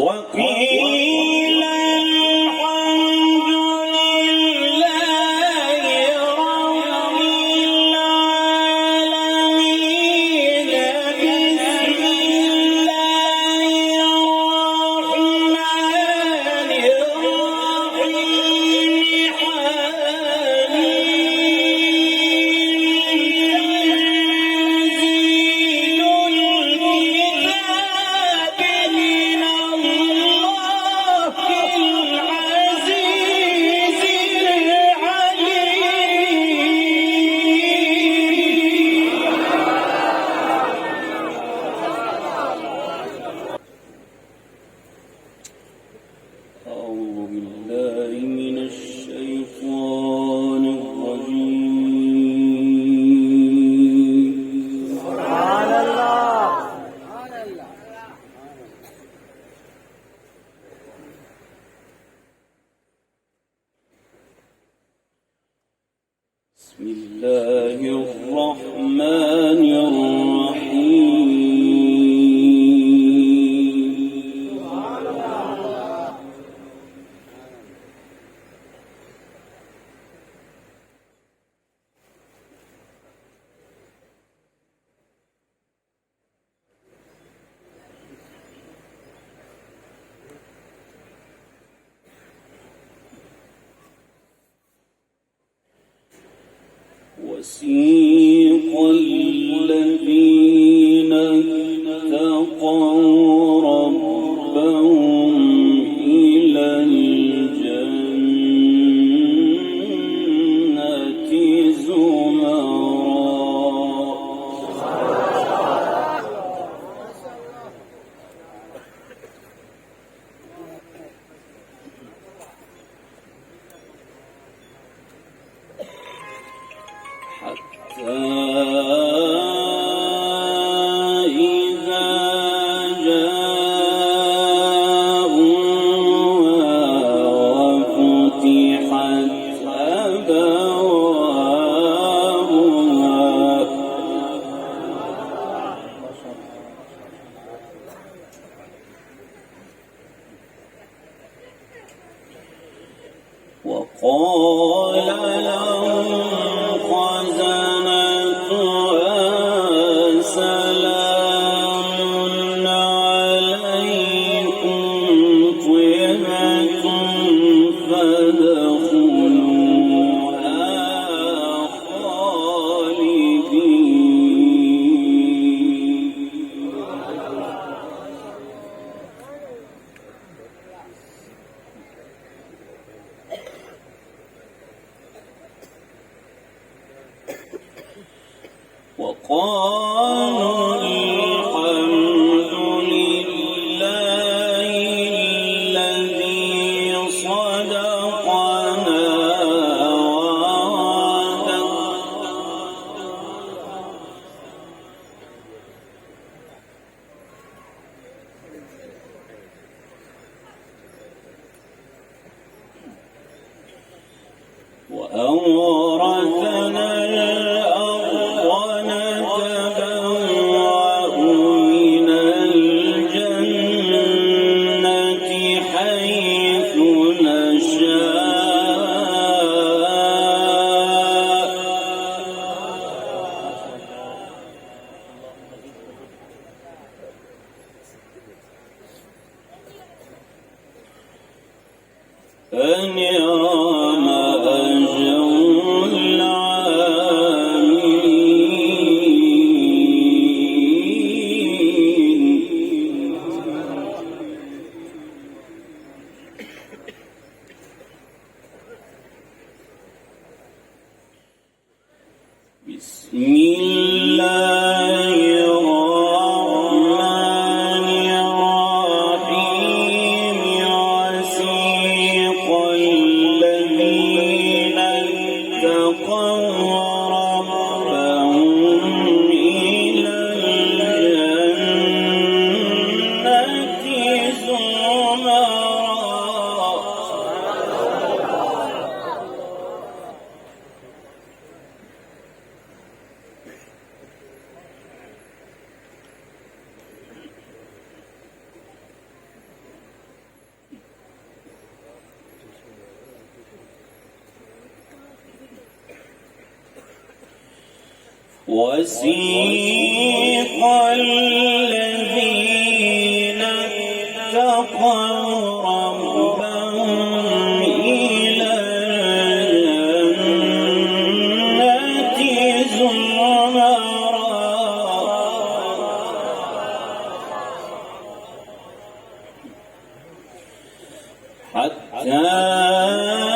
وقيل الحمد لله رب العالمين بسم الله الرحمن الرحيم تنزيل الكتاب من الله العزيز العليم. أعوذ بالله من الشيطان الرجيم. بسم الله الرحمن الرحيم. وسيق الذين اتقوا ربهم إلى الجنة زمرا حتى إذا جاءوها وفتحت أبوابها وقال لهم خزنتها سلام عليكم طبتم فادخلوها خالدين. وقالوا الحمد لله الذي صدقنا وعده وأورثنا الأرض نتبوأ من الجنة حيث نشاء فنعم أجر بسم الله الرحمن الرحيم. وسيق الذين اتقوا ربهم إلى الجنة زمرا وسيق الذين اتقوا ربهم إلى الجنة زمرا حتى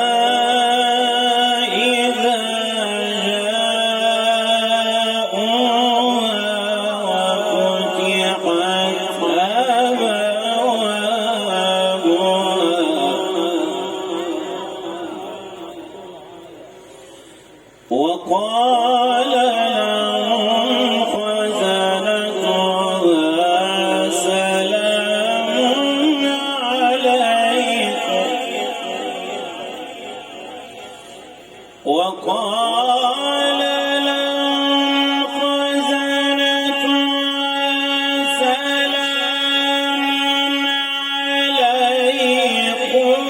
وقال لهم خزنتها سلام عليكم وقال لهم خزنتها سلام عليكم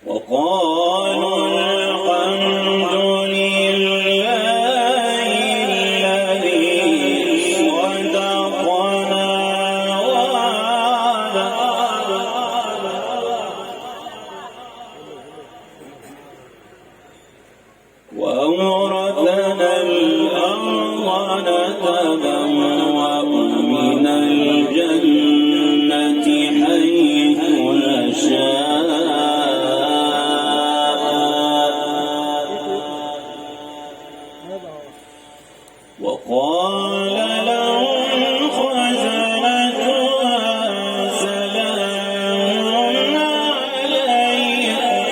وقالوا الحمد لله الذي صدقنا وأورثنا الأرض نتبوأ من الجنة حيث نشاء وقال لهم خزنتها سلام عليكم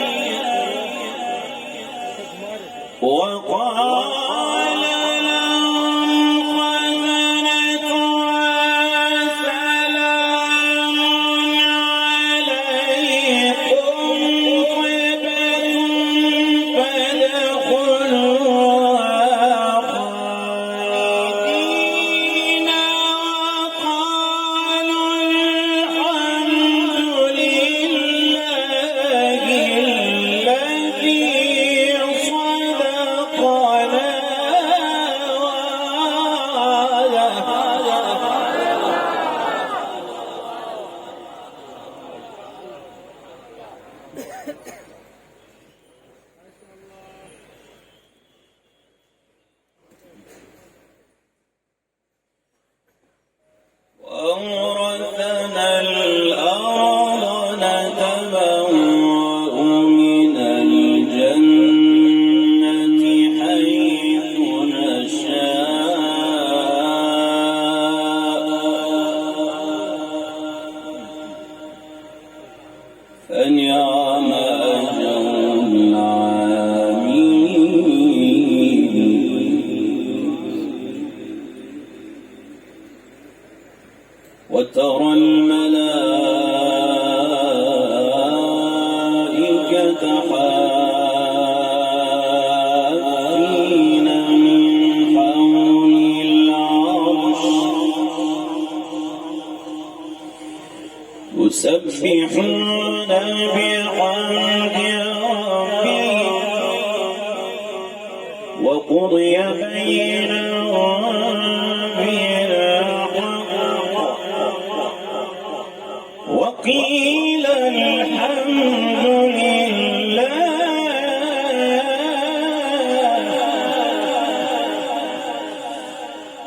وقال لهم خزنتها سلام عليكم طبتم فادخلوها وأورثنا الأرض نتبوأ من الجنة حيث نشاء فنعم أجر العاملين وترى الملائكة حافين من حول العرش يسبحون بحمد ربهم وقضي بينهم وقيل الحمد لله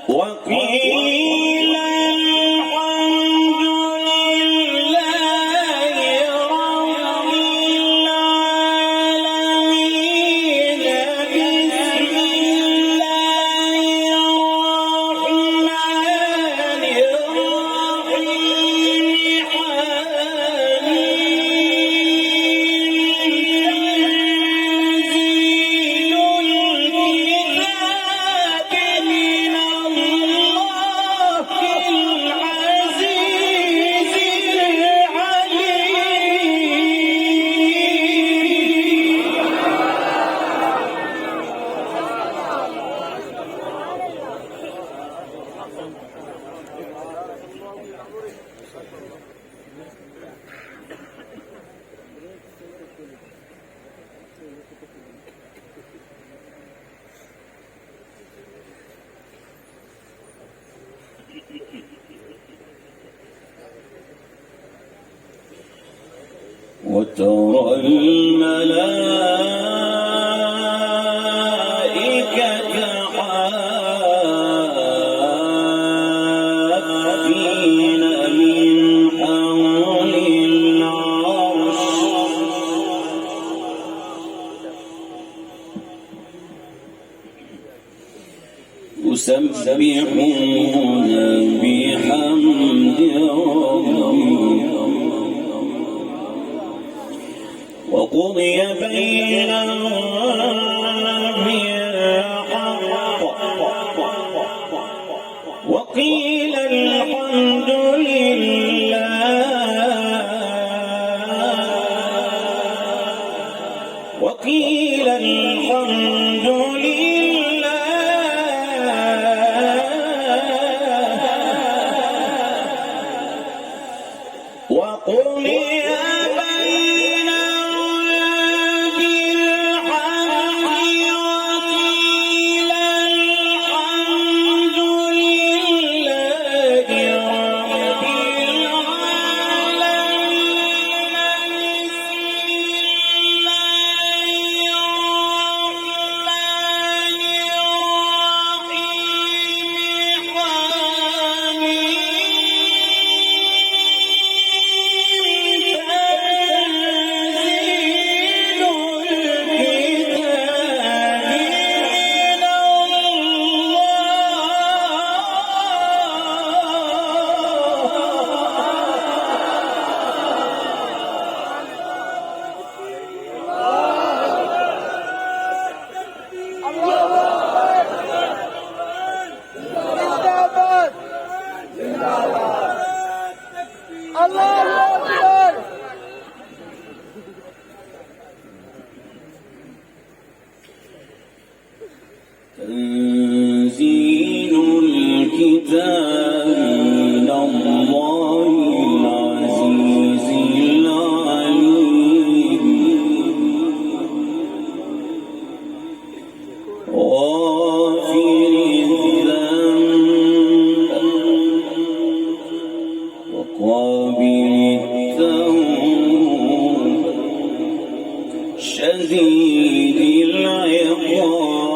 وقيل الحمد لله رب العالمين بسم الله وترى الملائكة حافين من حول العرش يسبحون بحمد ربهم وقضي بينهم بالحق وقيل الحمد لله وقضي تنزيل الكتاب من الله العزيز العليم غافر الذنب وقابل التوب شديد العقاب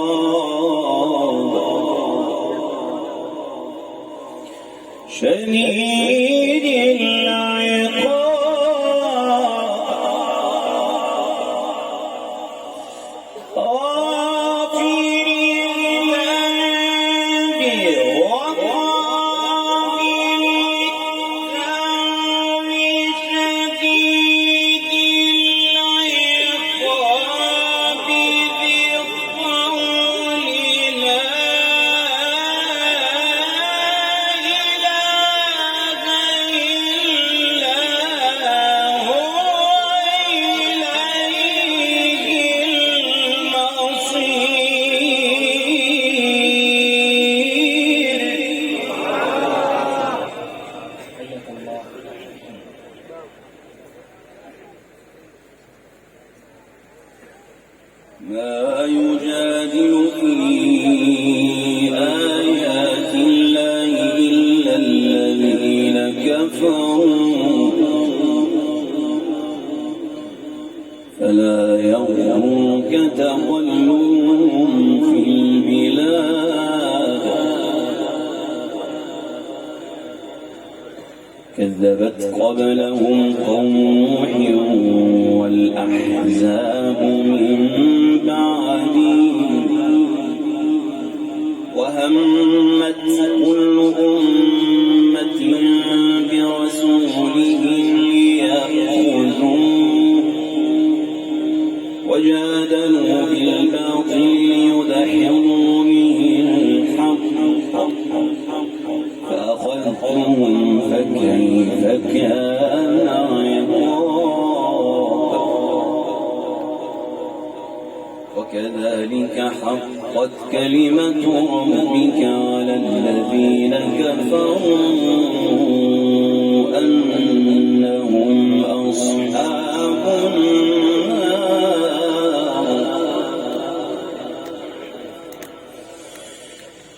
شديد العقاب غافر الذنب وقابل التوب شديد العقاب ذي الطول لا ما يجادل في آيات الله إلا الذين كفروا فلا يغرك تقلبهم في البلاد كذبت قبلهم قوم نوح والأحزاب من بعدهم وهمت كل أمة برسولهم ليأخذوه وجادلوا بالباطل ليدحضوا به الحق فأخذتهم فكيف كان عقاب وكذلك حقت كلمة ربك على الذين كفروا أنهم أصحاب النار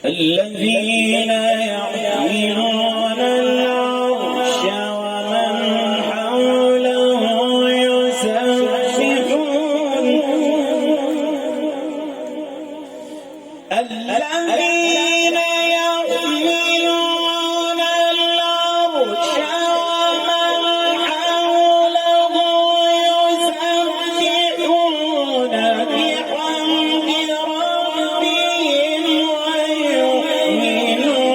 الذين يحملون العرش ومن حوله يسبحون الذين يحملون العرش ومن حوله يسبحون بحمد ربهم ويؤمنون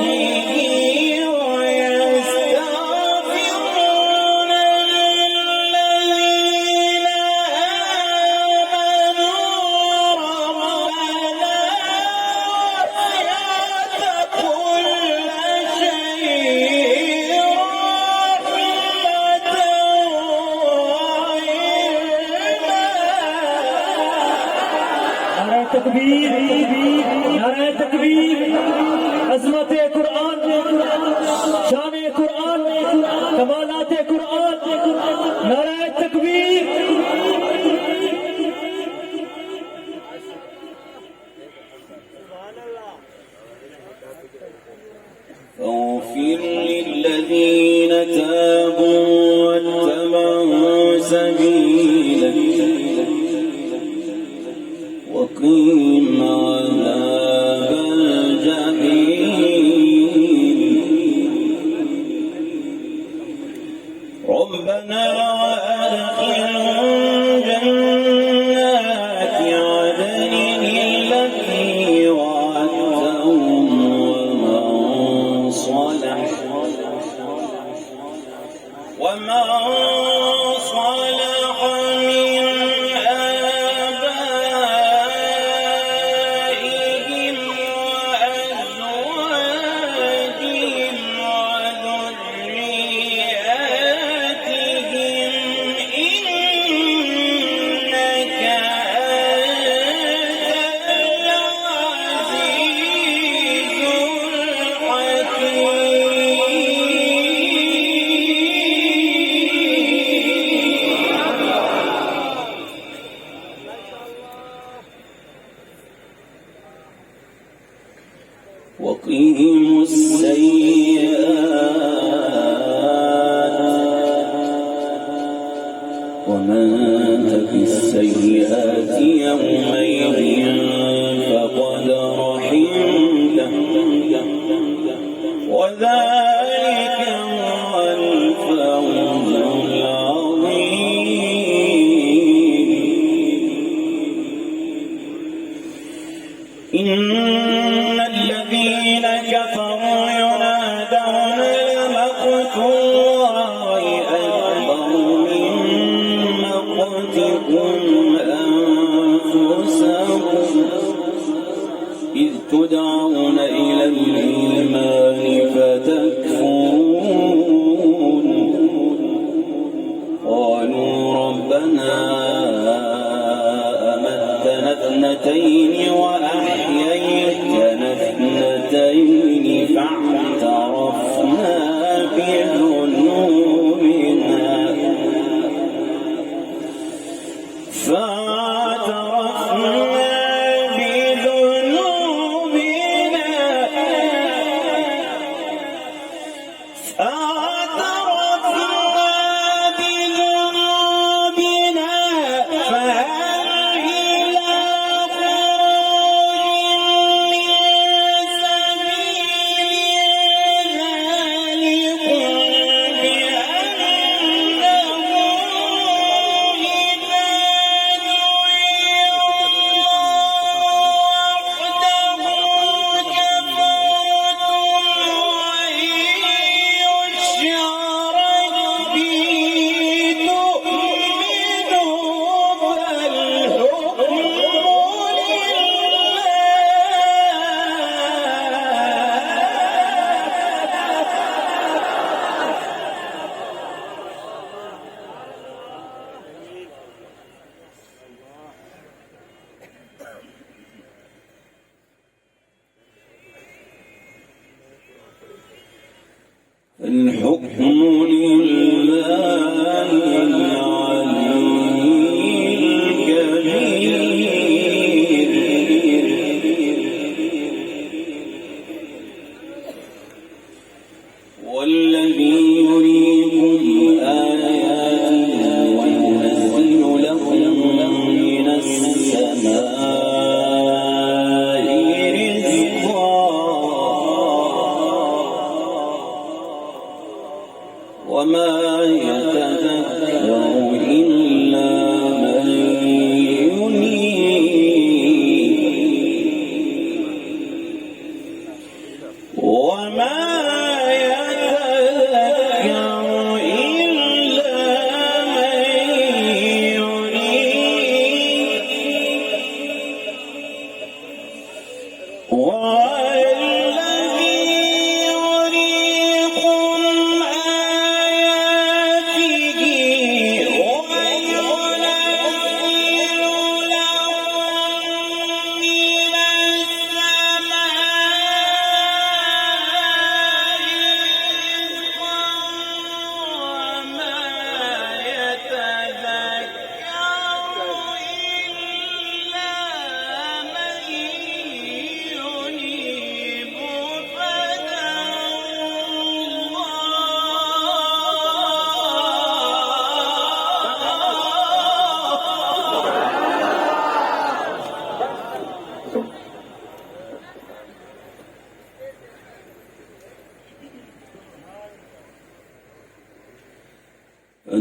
به ويستغفرون للذين تکبیر نعرہ تکبیر عظمت قرآن شان قرآن کمالات قرآن نعرہ تکبیر فاغفر للذين تابوا واتبعوا سبيلك وقهم عذاب الجحيم ربنا وأدخلهم جنات عدن التي وعدتهم ومن صلح من آبائهم وأزواجهم وذرياتهم إنك أنت العزيز الحكيم وقهم السيئات ومن تك السيئات يومئذ فقد رحمته وذلك هو الفوز العظيم الذين كفروا ينادون لمقت الله أكبر من مقتكم أنفسكم إذ تدعون إلى الإيمان فتكفرون قالوا ربنا أمتنا اثنتين وأحييتنا اثنتين فاعترفنا بذنوبنا الحكم لله العلي الكبير والذي يريكم آياته وينزل لكم من السماء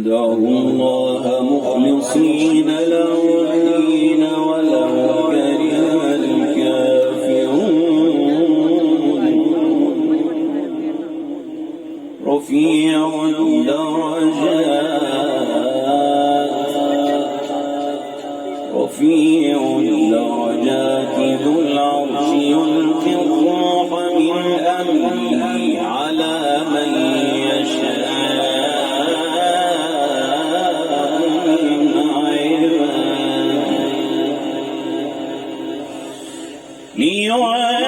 فادعوا الله مخلصين له الدين ولو كره الكافرون رفيع الدرجات ذو العرش يلقي الروح من أمره على من يشاء من عباده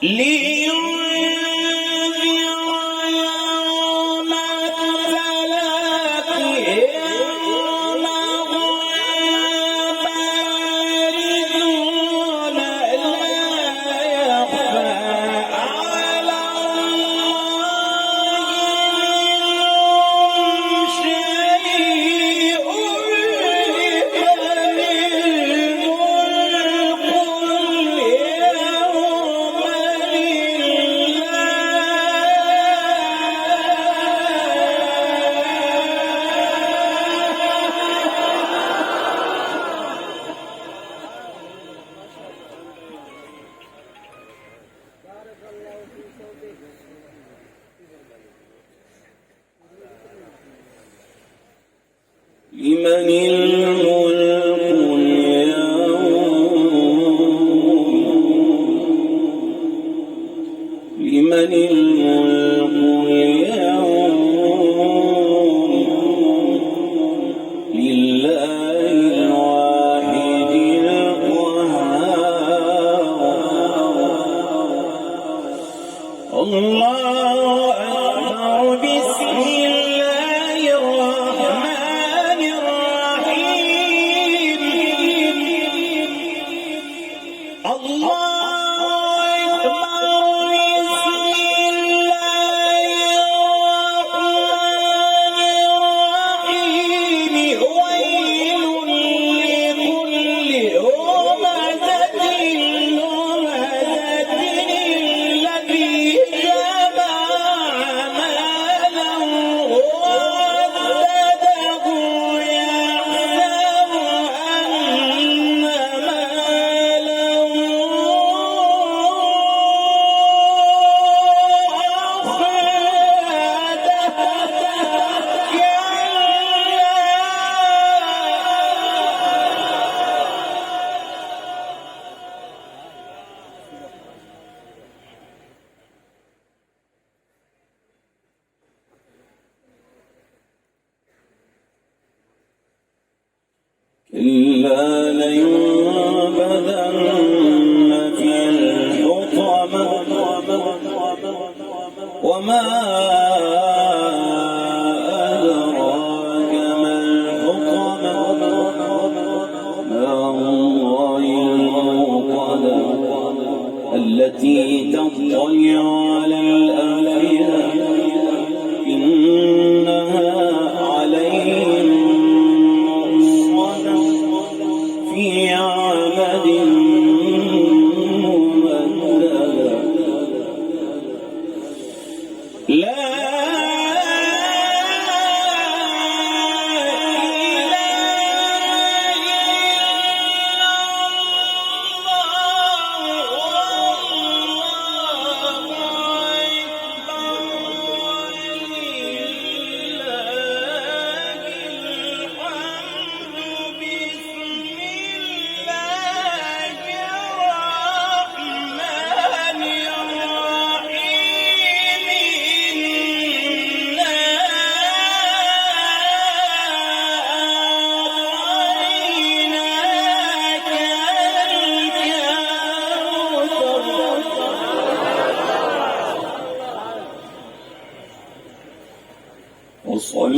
لينذر يوم لمن الملك اليوم لمن الملك اليوم لله الواحد القهار الله أكبر بسم الله الرحمن الرحيم الله أكبر بسم الله الرحمن الرحيم ويل لكل همزة لمزة الذي جمع مالا وعدده يحسب أن ماله كلا لينبذن في الحطمة وما أدراك ما الحطمة نار الله الموقدة التي تطلع على الأفئدة إنها عليهم في عمد ممددة لا وصل